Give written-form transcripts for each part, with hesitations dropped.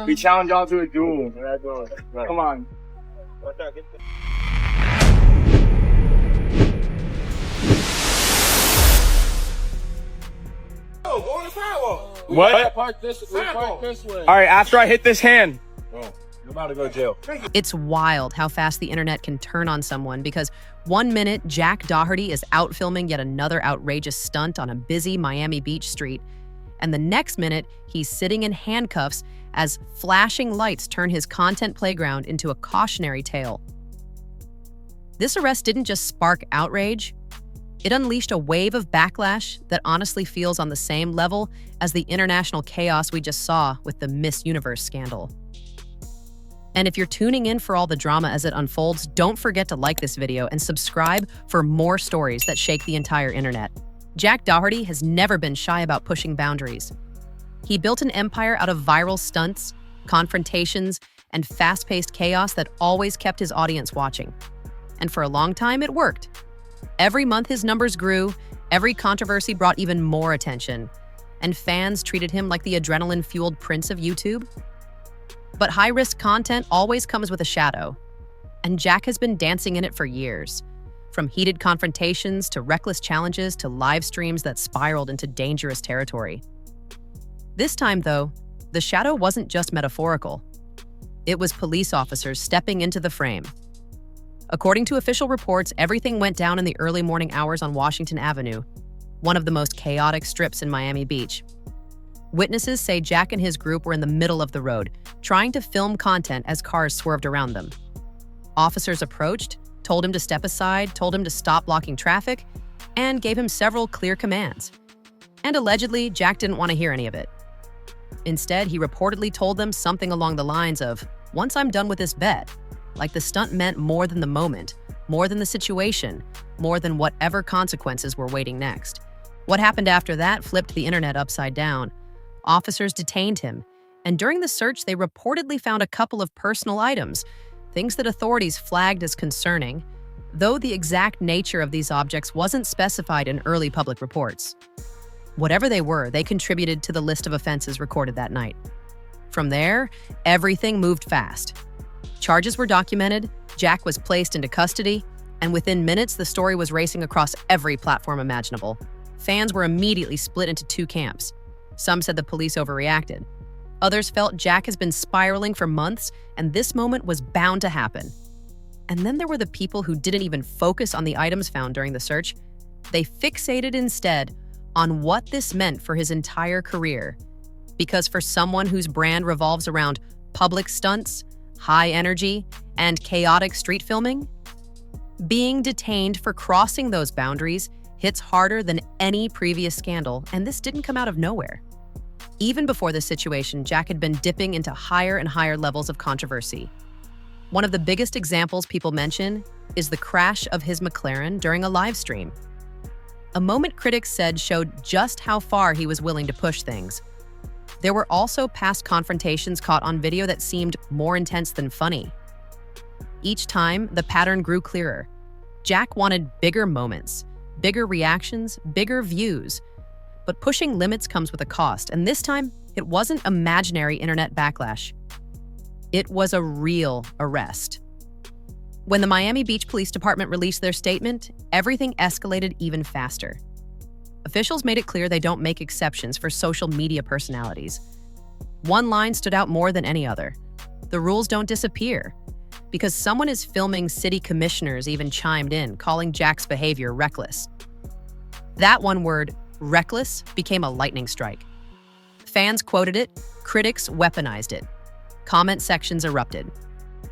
We challenge y'all to a duel. Come on. Go on the sidewalk. What? Park this way. All right, after I hit this hand. Oh, you're about to go to jail. It's wild how fast the internet can turn on someone because 1 minute, Jack Doherty is out filming yet another outrageous stunt on a busy Miami Beach street, and the next minute, he's sitting in handcuffs as flashing lights turn his content playground into a cautionary tale. This arrest didn't just spark outrage, it unleashed a wave of backlash that honestly feels on the same level as the international chaos we just saw with the Miss Universe scandal. And if you're tuning in for all the drama as it unfolds, don't forget to like this video and subscribe for more stories that shake the entire internet. Jack Doherty has never been shy about pushing boundaries. He built an empire out of viral stunts, confrontations, and fast-paced chaos that always kept his audience watching. And for a long time, it worked. Every month his numbers grew, every controversy brought even more attention, and fans treated him like the adrenaline-fueled prince of YouTube. But high-risk content always comes with a shadow, and Jack has been dancing in it for years. From heated confrontations to reckless challenges to live streams that spiraled into dangerous territory. This time, though, the shadow wasn't just metaphorical. It was police officers stepping into the frame. According to official reports, everything went down in the early morning hours on Washington Avenue, one of the most chaotic strips in Miami Beach. Witnesses say Jack and his group were in the middle of the road, trying to film content as cars swerved around them. Officers approached, told him to step aside, told him to stop blocking traffic, and gave him several clear commands. And allegedly, Jack didn't want to hear any of it. Instead, he reportedly told them something along the lines of, "Once I'm done with this bet," like the stunt meant more than the moment, more than the situation, more than whatever consequences were waiting next. What happened after that flipped the internet upside down. Officers detained him, and during the search, they reportedly found a couple of personal items, things that authorities flagged as concerning, though the exact nature of these objects wasn't specified in early public reports. Whatever they were, they contributed to the list of offenses recorded that night. From there, everything moved fast. Charges were documented, Jack was placed into custody, and within minutes, the story was racing across every platform imaginable. Fans were immediately split into two camps. Some said the police overreacted. Others felt Jack has been spiraling for months, and this moment was bound to happen. And then there were the people who didn't even focus on the items found during the search. They fixated instead on what this meant for his entire career. Because for someone whose brand revolves around public stunts, high energy, and chaotic street filming, being detained for crossing those boundaries hits harder than any previous scandal, and this didn't come out of nowhere. Even before this situation, Jack had been dipping into higher and higher levels of controversy. One of the biggest examples people mention is the crash of his McLaren during a live stream. A moment critics said showed just how far he was willing to push things. There were also past confrontations caught on video that seemed more intense than funny. Each time, the pattern grew clearer. Jack wanted bigger moments, bigger reactions, bigger views. But pushing limits comes with a cost, and this time, it wasn't imaginary internet backlash. It was a real arrest. When the Miami Beach Police Department released their statement, everything escalated even faster. Officials made it clear they don't make exceptions for social media personalities. One line stood out more than any other. The rules don't disappear. Because someone is filming, city commissioners even chimed in, calling Jack's behavior reckless. That one word, reckless, became a lightning strike. Fans quoted it, critics weaponized it. Comment sections erupted.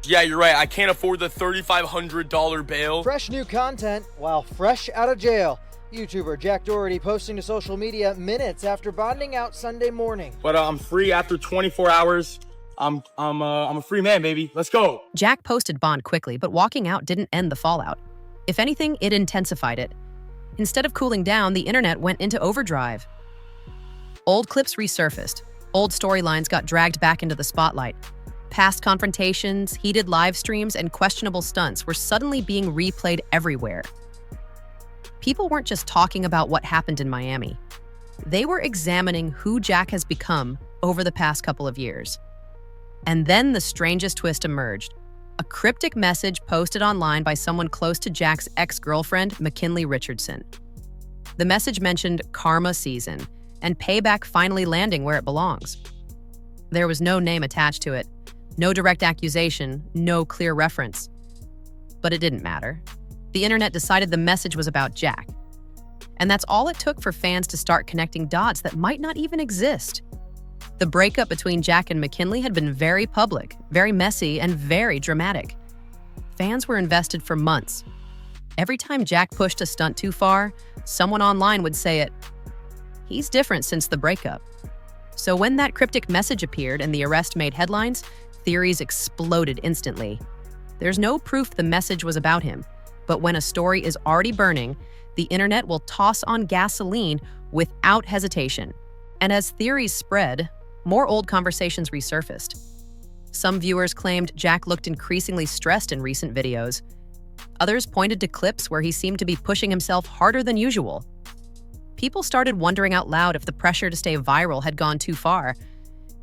Yeah, you're right. I can't afford the $3,500 bail. Fresh new content while fresh out of jail. YouTuber Jack Doherty posting to social media minutes after bonding out Sunday morning. But I'm free after 24 hours. I'm a free man, baby. Let's go. Jack posted bond quickly, but walking out didn't end the fallout. If anything, it intensified it. Instead of cooling down, the internet went into overdrive. Old clips resurfaced. Old storylines got dragged back into the spotlight. Past confrontations, heated live streams, and questionable stunts were suddenly being replayed everywhere. People weren't just talking about what happened in Miami. They were examining who Jack has become over the past couple of years. And then the strangest twist emerged. A cryptic message posted online by someone close to Jack's ex-girlfriend, McKinley Richardson. The message mentioned karma season and payback finally landing where it belongs. There was no name attached to it, no direct accusation, no clear reference. But it didn't matter. The internet decided the message was about Jack. And that's all it took for fans to start connecting dots that might not even exist. The breakup between Jack and McKinley had been very public, very messy, and very dramatic. Fans were invested for months. Every time Jack pushed a stunt too far, someone online would say it. He's different since the breakup. So when that cryptic message appeared and the arrest made headlines, theories exploded instantly. There's no proof the message was about him, but when a story is already burning, the internet will toss on gasoline without hesitation. And as theories spread, more old conversations resurfaced. Some viewers claimed Jack looked increasingly stressed in recent videos. Others pointed to clips where he seemed to be pushing himself harder than usual. People started wondering out loud if the pressure to stay viral had gone too far,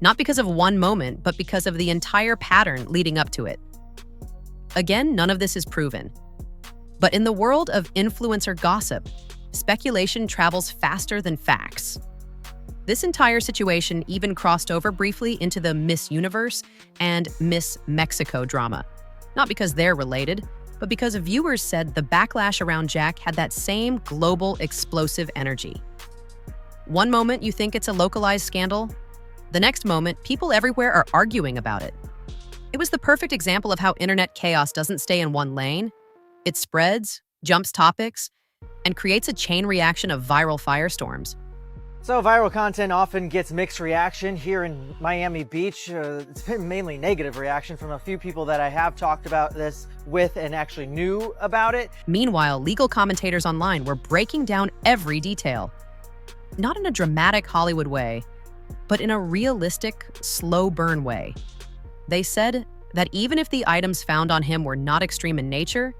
not because of one moment, but because of the entire pattern leading up to it. Again, none of this is proven. But in the world of influencer gossip, speculation travels faster than facts. This entire situation even crossed over briefly into the Miss Universe and Miss Mexico drama. Not because they're related, but because viewers said the backlash around Jack had that same global explosive energy. One moment you think it's a localized scandal, the next moment people everywhere are arguing about it. It was the perfect example of how internet chaos doesn't stay in one lane. It spreads, jumps topics, and creates a chain reaction of viral firestorms. So viral content often gets mixed reaction. Here in Miami Beach, it's been mainly negative reaction from a few people that I have talked about this with and actually knew about it. Meanwhile, legal commentators online were breaking down every detail. Not in a dramatic Hollywood way, but in a realistic, slow burn way. They said that even if the items found on him were not extreme in nature,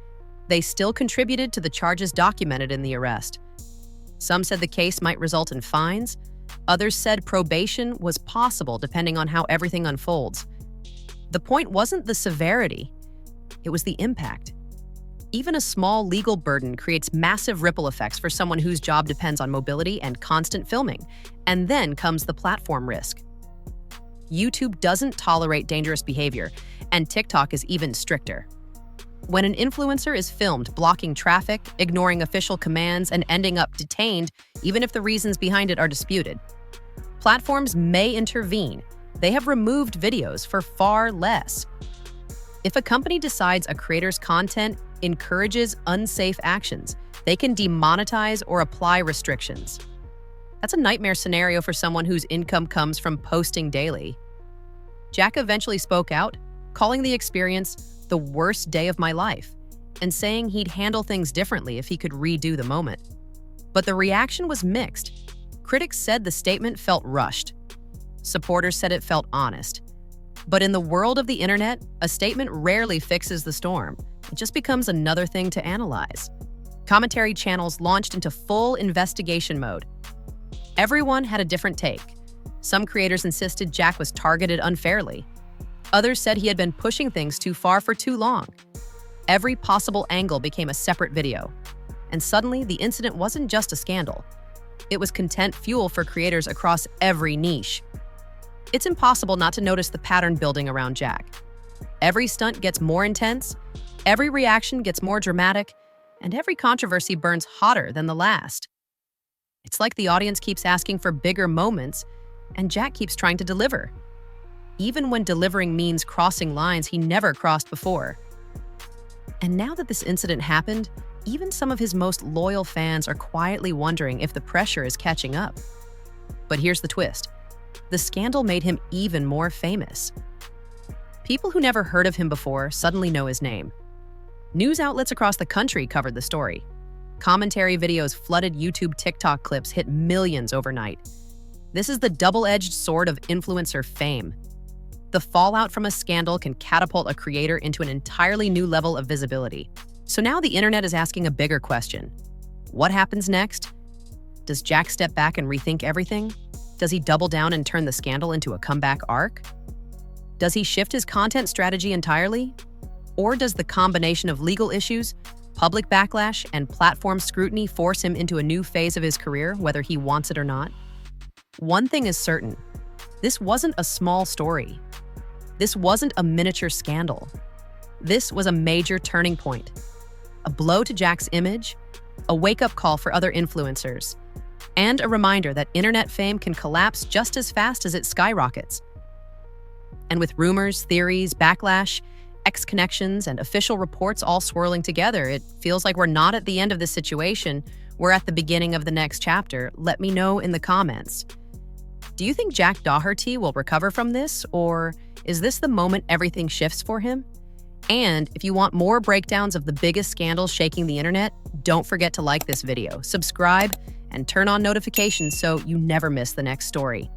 they still contributed to the charges documented in the arrest. Some said the case might result in fines. Others said probation was possible depending on how everything unfolds. The point wasn't the severity, it was the impact. Even a small legal burden creates massive ripple effects for someone whose job depends on mobility and constant filming. And then comes the platform risk. YouTube doesn't tolerate dangerous behavior, and TikTok is even stricter. When an influencer is filmed blocking traffic, ignoring official commands, and ending up detained, even if the reasons behind it are disputed, platforms may intervene. They have removed videos for far less. If a company decides a creator's content encourages unsafe actions, they can demonetize or apply restrictions. That's a nightmare scenario for someone whose income comes from posting daily. Jack eventually spoke out, calling the experience the worst day of my life, and saying he'd handle things differently if he could redo the moment. But the reaction was mixed. Critics said the statement felt rushed. Supporters said it felt honest. But in the world of the internet, a statement rarely fixes the storm. It just becomes another thing to analyze. Commentary channels launched into full investigation mode. Everyone had a different take. Some creators insisted Jack was targeted unfairly. Others said he had been pushing things too far for too long. Every possible angle became a separate video. And suddenly, the incident wasn't just a scandal. It was content fuel for creators across every niche. It's impossible not to notice the pattern building around Jack. Every stunt gets more intense, every reaction gets more dramatic, and every controversy burns hotter than the last. It's like the audience keeps asking for bigger moments, and Jack keeps trying to deliver. Even when delivering means crossing lines he never crossed before. And now that this incident happened, even some of his most loyal fans are quietly wondering if the pressure is catching up. But here's the twist. The scandal made him even more famous. People who never heard of him before suddenly know his name. News outlets across the country covered the story. Commentary videos flooded YouTube TikTok clips hit millions overnight. This is the double-edged sword of influencer fame. The fallout from a scandal can catapult a creator into an entirely new level of visibility. So now the internet is asking a bigger question. What happens next? Does Jack step back and rethink everything? Does he double down and turn the scandal into a comeback arc? Does he shift his content strategy entirely? Or does the combination of legal issues, public backlash, and platform scrutiny force him into a new phase of his career, whether he wants it or not? One thing is certain. This wasn't a small story. This wasn't a miniature scandal. This was a major turning point. A blow to Jack's image, a wake-up call for other influencers, and a reminder that internet fame can collapse just as fast as it skyrockets. And with rumors, theories, backlash, X-connections, and official reports all swirling together, it feels like we're not at the end of the situation. We're at the beginning of the next chapter. Let me know in the comments. Do you think Jack Doherty will recover from this, or is this the moment everything shifts for him? And if you want more breakdowns of the biggest scandals shaking the internet, don't forget to like this video, subscribe, and turn on notifications so you never miss the next story.